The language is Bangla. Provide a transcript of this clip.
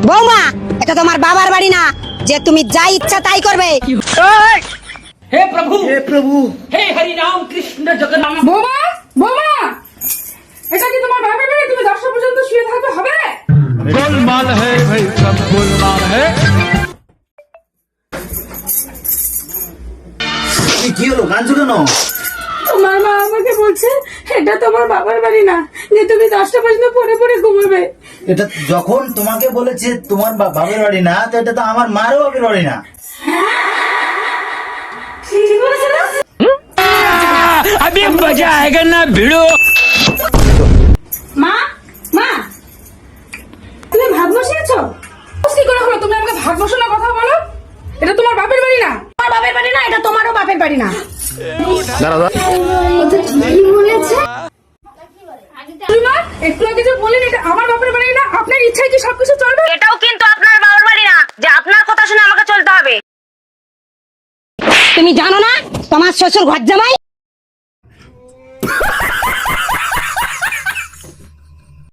বৌমা, এটা তোমার বাবার বাড়ি না যে তুমি যা ইচ্ছা তাই করবে। हे प्रभु हे हरि राम कृष्ण जगन्नाथ। বোমা বোমা, এটা কি তোমার বাপের বাড়ি? তুমি 10টা পর্যন্ত শুয়ে থাকবে হবে? गोलमाल है भाई, सब गोलमाल है। কি হলো, কাঁদছো কেন? তোমার মা আমাকে বলছে এটা তোমার বাবার বাড়ি না, যে তুমি 10টা পর্যন্ত পড়ে পড়ে ঘুমাবে। এটা যখন তোমাকে বলেছে তোমার বাবার বাড়ি না, তো এটা তো আমার মারও বাবার বাড়ি না। ঠিক বলেছে না? अभी मजा आएगा ना भिड़ो। মা মা, তুমি ভাত বসিয়েছো? কি করে হলো? তুমি আমাকে ভাত বসানোর কথা বলো। এটা তোমার বাপের বাড়ি না। তোমার বাপের বাড়ি না, এটা তোমারও বাপের বাড়ি না। কি বলেছে? তুমি মা একটু আগে যে বললেন এটা আমার বাপের বাড়ি না, আপনার ইচ্ছায় কি সবকিছু চলবে? এটাও কিন্তু আপনার বাবার বাড়ি না যে আপনার কথা শুনে আমাকে চলতে হবে। তুমি জানো না তোমার শ্বশুর ঘর জামাই?